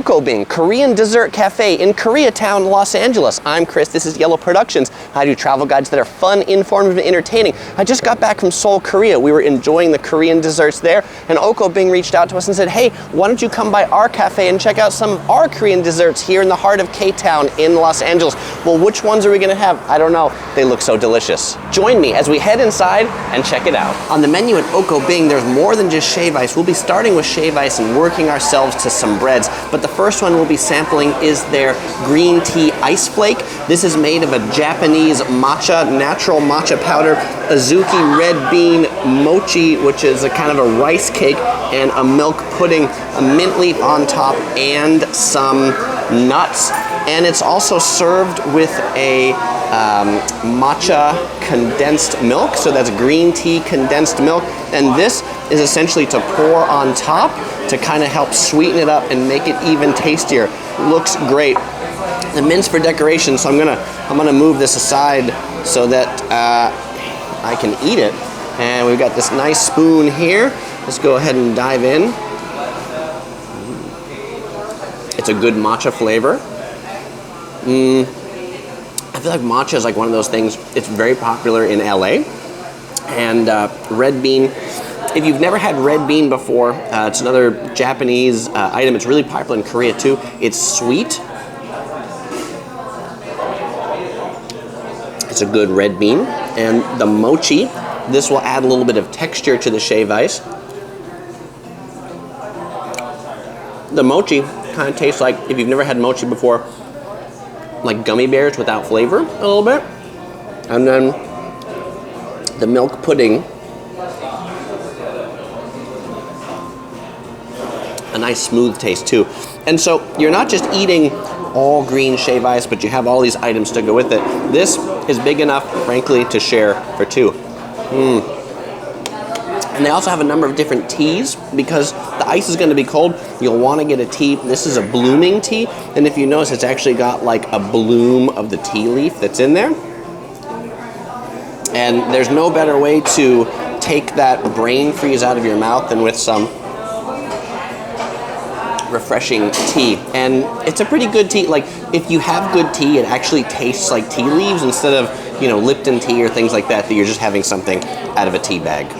Oakobing, Korean Dessert Cafe in Koreatown, Los Angeles. I'm Chris, this is Yellow Productions. I do travel guides that are fun, informative, and entertaining. I just got back from Seoul, Korea. We were enjoying the Korean desserts there, and Oakobing reached out to us and said, hey, why don't you come by our cafe and check out some of our Korean desserts here in the heart of K-Town in Los Angeles. Well, which ones are we gonna have? I don't know. They look so delicious. Join me as we head inside and check it out. On the menu at Oakobing, there's more than just shave ice. We'll be starting with shave ice and working ourselves to some breads, but the first one we'll be sampling is their green tea ice flake. This is made of a Japanese matcha, natural matcha powder, azuki red bean mochi, which is a kind of a rice cake, and a milk pudding, a mint leaf on top, and some nuts. And it's also served with a matcha condensed milk, so that's green tea condensed milk, and this is essentially to pour on top to kind of help sweeten it up and make it even tastier. Looks great. The mint's for decoration, so I'm gonna move this aside so that I can eat it. And we've got this nice spoon here. Let's go ahead and dive in. It's a good matcha flavor. I feel like matcha is like one of those things, it's very popular in LA. And red bean, if you've never had red bean before, it's another Japanese item. It's really popular in Korea too. It's sweet. It's a good red bean. And the mochi, this will add a little bit of texture to the shave ice. The mochi kind of tastes like, if you've never had mochi before, like gummy bears without flavor a little bit. And then the milk pudding, a nice smooth taste too. And so you're not just eating all green shave ice, but you have all these items to go with it. This is big enough, frankly, to share for two. And they also have a number of different teas because the ice is going to be cold. You'll want to get a tea. This is a blooming tea, and if you notice, it's actually got like a bloom of the tea leaf that's in there. And there's no better way to take that brain freeze out of your mouth than with some refreshing tea. And it's a pretty good tea. Like, if you have good tea, it actually tastes like tea leaves instead of, you know, Lipton tea or things like that, that you're just having something out of a tea bag.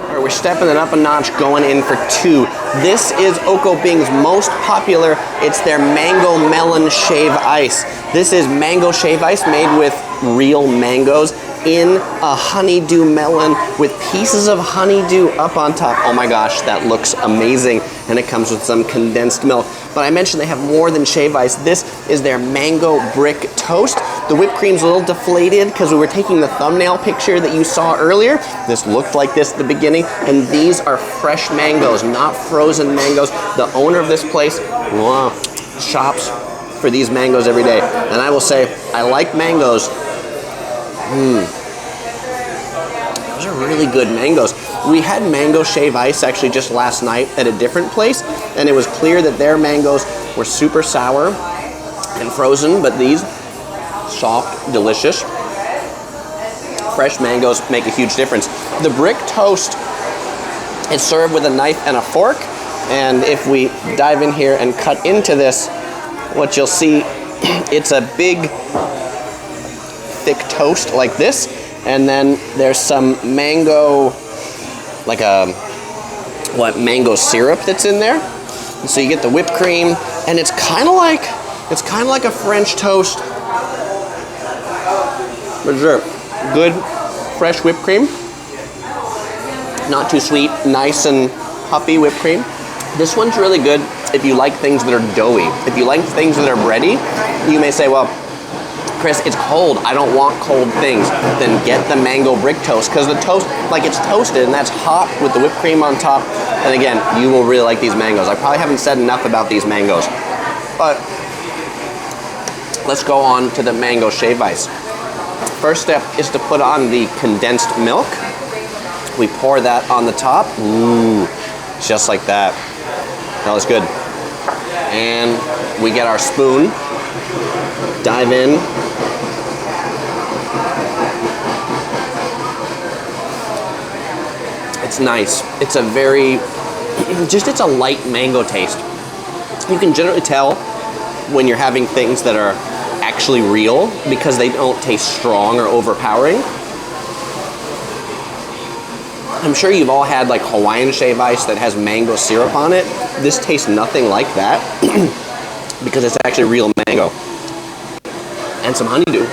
All right, we're stepping it up a notch, going in for two. This is Oakobing's most popular. It's their mango melon shave ice. This is mango shave ice made with real mangoes in a honeydew melon with pieces of honeydew up on top. Oh my gosh, that looks amazing. And it comes with some condensed milk. But I mentioned they have more than shave ice. This is their mango brick toast. The whipped cream's a little deflated because we were taking the thumbnail picture that you saw earlier. This looked like this at the beginning. And these are fresh mangoes, not frozen mangoes. The owner of this place shops for these mangoes every day. And I will say, I like mangoes. Those are really good mangoes. We had mango shave ice actually just last night at a different place, and it was clear that their mangoes were super sour and frozen, but these, soft, delicious. Fresh mangoes make a huge difference. The brick toast is served with a knife and a fork, and if we dive in here and cut into this, what you'll see, it's a big thick toast like this, and then there's some mango, like a mango syrup that's in there. And so you get the whipped cream, and it's kind of like a French toast. For sure. Good fresh whipped cream, not too sweet, nice and puffy whipped cream. This one's really good if you like things that are doughy. If you like things that are bready, you may say, well, Chris, it's cold. I don't want cold things. Then get the mango brick toast, because the toast, like, it's toasted and that's hot with the whipped cream on top. And again, you will really like these mangoes. I probably haven't said enough about these mangoes. But let's go on to the mango shave ice. First step is to put on the condensed milk. We pour that on the top. Ooh, just like that. That looks good. And we get our spoon. Dive in. It's nice. It's a very, it's a light mango taste. You can generally tell when you're having things that are actually real because they don't taste strong or overpowering. I'm sure you've all had like Hawaiian shave ice that has mango syrup on it. This tastes nothing like that because it's actually real mango. And some honeydew.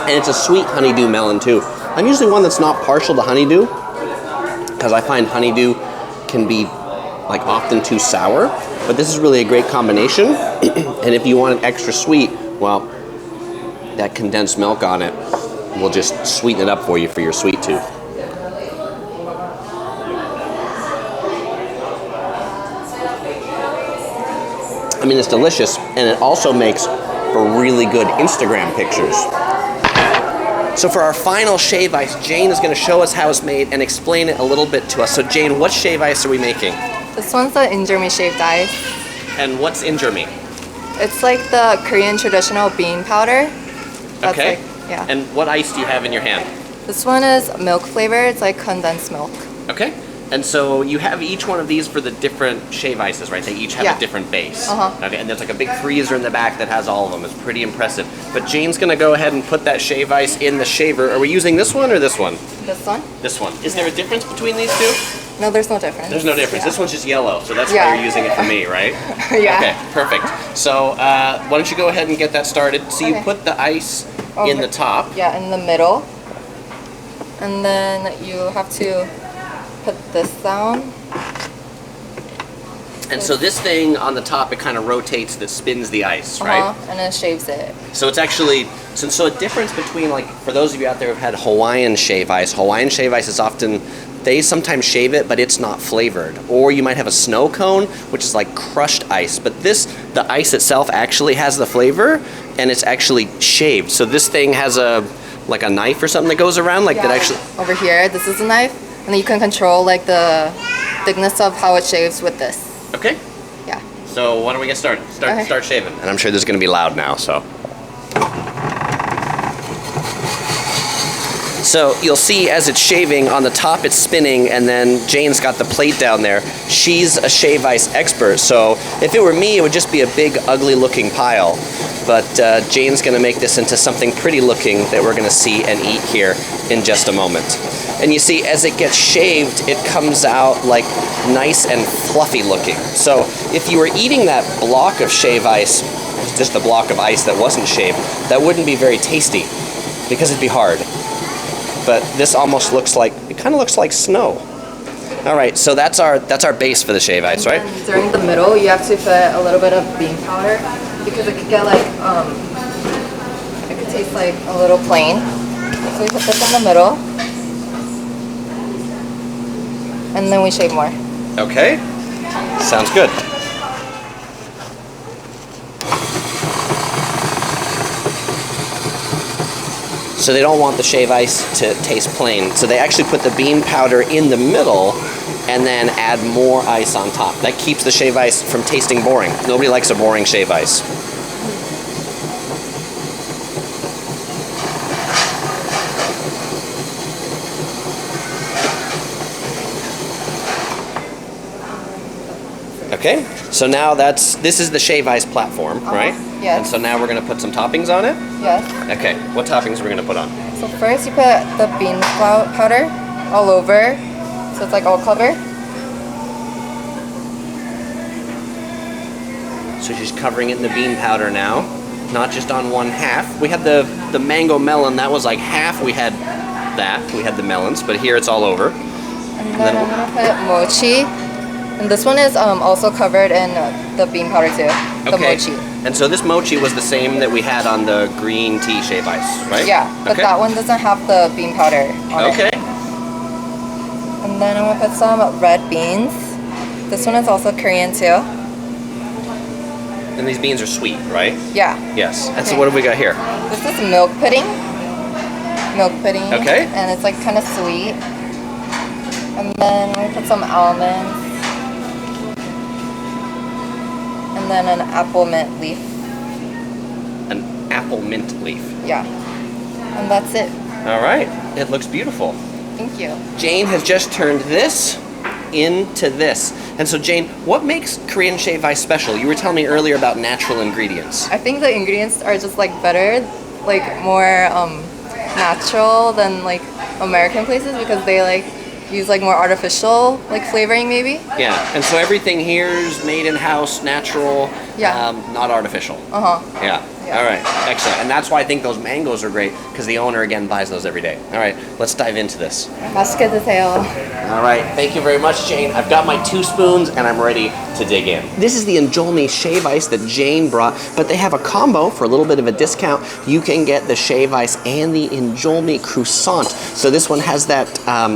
And it's a sweet honeydew melon too. I'm usually one that's not partial to honeydew because I find honeydew can be like often too sour, but this is really a great combination. And if you want it extra sweet, well, that condensed milk on it will just sweeten it up for you for your sweet tooth. I mean, it's delicious, and it also makes for really good Instagram pictures. So for our final shave ice, Jane is going to show us how it's made and explain it a little bit to us. So Jane, what shave ice are we making? This one's the injurmi shaved ice. And what's injurmi? It's like the Korean traditional bean powder. That's Okay. Like, yeah. And what ice do you have in your hand? This one is milk flavor. It's like condensed milk. Okay. And so you have each one of these for the different shave ices, right? They each have a different base. Okay. And there's like a big freezer in the back that has all of them. It's pretty impressive. But Jane's gonna go ahead and put that shave ice in the shaver. Are we using this one or this one? This one? This one. Is there a difference between these two? No, there's no difference. There's no difference. Yeah. This one's just yellow, so that's why you're using it for me, right? Yeah. Okay, perfect. So why don't you go ahead and get that started? So you put the ice in the top. Yeah, in the middle. And then you have to put this down. And so this thing on the top, it kind of rotates that spins the ice, right? And it shaves it. So it's actually, so a difference between, like, for those of you out there who've had Hawaiian shave ice is often, they sometimes shave it, but it's not flavored. Or you might have a snow cone, which is like crushed ice. But this, the ice itself actually has the flavor, and it's actually shaved. So this thing has like a knife or something that goes around, like that actually. Over here, this is a knife, and then you can control like the thickness of how it shaves with this. Okay. Yeah. So why don't we get started? Start shaving. And I'm sure this is going to be loud now, so. So you'll see as it's shaving, on the top it's spinning, and then Jane's got the plate down there. She's a shave ice expert, so if it were me, it would just be a big, ugly looking pile. But Jane's gonna make this into something pretty looking that we're gonna see and eat here in just a moment. And you see, as it gets shaved, it comes out like nice and fluffy looking. So if you were eating that block of shave ice, just a block of ice that wasn't shaved, that wouldn't be very tasty because it'd be hard. But this almost looks like, it kind of looks like snow. All right, so that's our base for the shave ice, right? And during the middle, you have to put a little bit of bean powder because it could get like, it could taste like a little plain. So we put this in the middle. And then we shave more. Okay, sounds good. So they don't want the shave ice to taste plain. So they actually put the bean powder in the middle and then add more ice on top. That keeps the shave ice from tasting boring. Nobody likes a boring shave ice. Okay, so now this is the shave ice platform, right? Yes. And so now we're gonna put some toppings on it? Yes. Okay, what toppings are we gonna put on? So first you put the bean powder all over, so it's like all covered. So she's covering it in the bean powder now, not just on one half. We had the mango melon, that was like half, we had the melons, but here it's all over. And then I'm gonna put mochi. And this one is also covered in the bean powder too, the mochi. And so this mochi was the same that we had on the green tea shave ice, right? Yeah, but that one doesn't have the bean powder on it. Okay. And then I'm gonna put some red beans. This one is also Korean too. And these beans are sweet, right? Yeah. Yes. And so what have we got here? This is milk pudding. Milk pudding. Okay. And it's like kind of sweet. And then we put some almonds. And then an apple mint leaf. An apple mint leaf. Yeah. And that's it. All right. It looks beautiful. Thank you. Jane has just turned this into this. And so Jane, what makes Korean shave ice special? You were telling me earlier about natural ingredients. I think the ingredients are just like better, like more natural than like American places because they like use like more artificial like flavoring maybe. Yeah, and so everything here is made in-house, natural, not artificial. Yeah. All right, excellent. And that's why I think those mangoes are great because the owner again buys those every day. All right, let's dive into this. 맛있게 드세요. All right, thank you very much, Jane. I've got my 2 spoons and I'm ready to dig in. This is the Injolmi shave ice that Jane brought, but they have a combo for a little bit of a discount. You can get the shave ice and the Injolmi croissant. So this one has that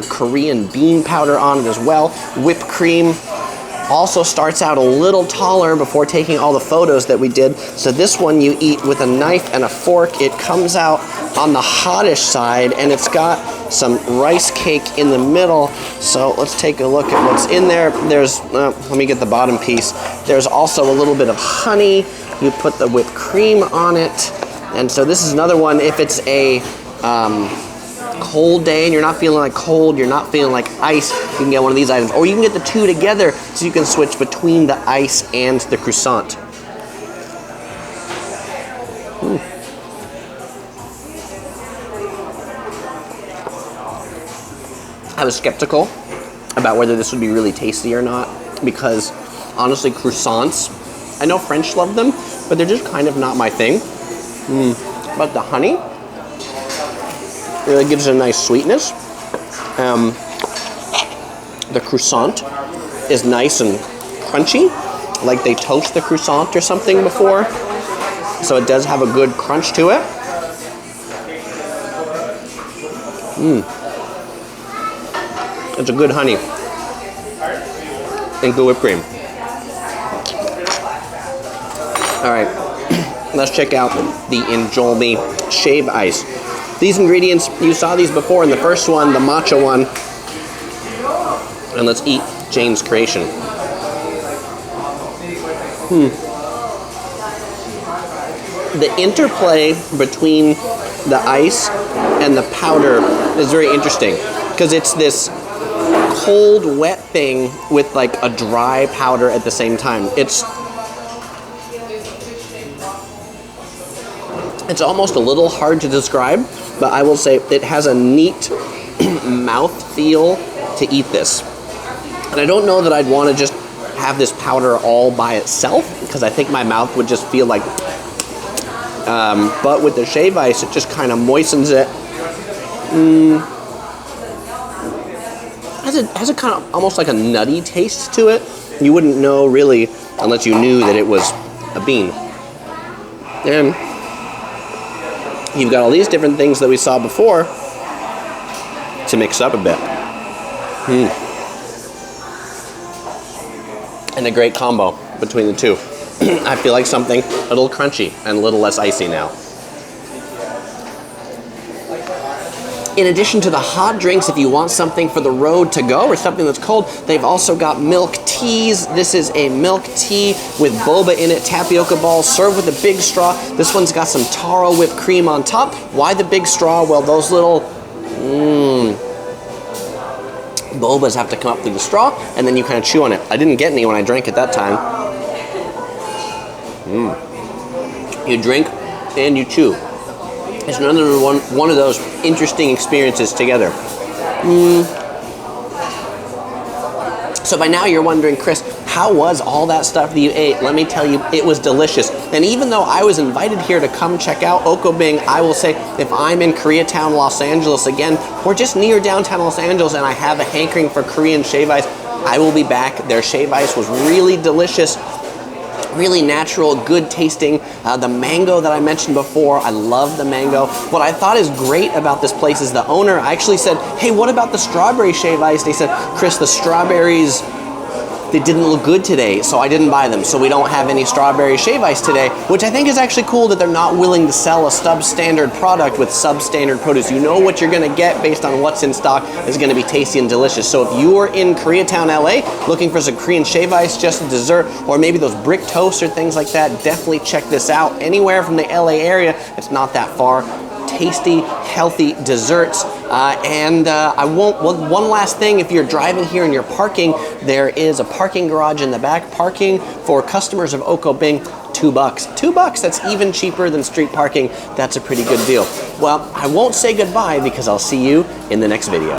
Korean bean powder on it as well, whipped cream. Also starts out a little taller before taking all the photos that we did. So this one you eat with a knife and a fork. It comes out on the hottish side and it's got some rice cake in the middle. So let's take a look at what's in there. There's, let me get the bottom piece. There's also a little bit of honey. You put the whipped cream on it. And so this is another one, if it's a cold day and you're not feeling like cold, you're not feeling like ice, you can get one of these items. Or you can get the 2 together so you can switch between the ice and the croissant. I was skeptical about whether this would be really tasty or not because honestly croissants, I know French love them, but they're just kind of not my thing. But the honey really gives it a nice sweetness. The croissant is nice and crunchy, like they toast the croissant or something before. So it does have a good crunch to it. It's a good honey and good whipped cream. All right, let's check out the Injolmi shave ice. These ingredients, you saw these before in the first one, the matcha one. And let's eat Jane's creation. The interplay between the ice and the powder is very interesting because it's this cold, wet thing with like a dry powder at the same time. It's almost a little hard to describe, but I will say it has a neat mouth feel to eat this. And I don't know that I'd want to just have this powder all by itself because I think my mouth would just feel like, but with the shave ice, it just kind of moistens it. Has a kind of almost like a nutty taste to it. You wouldn't know really unless you knew that it was a bean. And you've got all these different things that we saw before to mix up a bit. And a great combo between the two. I feel like something a little crunchy and a little less icy now. In addition to the hot drinks, if you want something for the road to go or something that's cold, they've also got milk teas. This is a milk tea with boba in it, tapioca balls, served with a big straw. This one's got some taro whipped cream on top. Why the big straw? Well, those little bobas have to come up through the straw, and then you kind of chew on it. I didn't get any when I drank it that time. You drink and you chew. It's another one of those interesting experiences together. So by now you're wondering, Chris, how was all that stuff that you ate? Let me tell you, it was delicious. And even though I was invited here to come check out Oakobing, I will say if I'm in Koreatown, Los Angeles again, or just near downtown Los Angeles and I have a hankering for Korean shave ice, I will be back. Their shave ice was really delicious. Really natural, good tasting. The mango that I mentioned before, I love the mango. What I thought is great about this place is the owner actually said, hey, what about the strawberry shave ice? They said, Chris, the strawberries, they didn't look good today, so I didn't buy them. So we don't have any strawberry shave ice today, which I think is actually cool that they're not willing to sell a substandard product with substandard produce. You know what you're gonna get based on what's in stock is gonna be tasty and delicious. So if you're in Koreatown, LA, looking for some Korean shave ice, just a dessert, or maybe those brick toasts or things like that, definitely check this out. Anywhere from the LA area, it's not that far. tasty, healthy desserts. One last thing, if you're driving here and you're parking, there is a parking garage in the back. Parking for customers of Oakobing, $2. $2, that's even cheaper than street parking. That's a pretty good deal. Well, I won't say goodbye because I'll see you in the next video.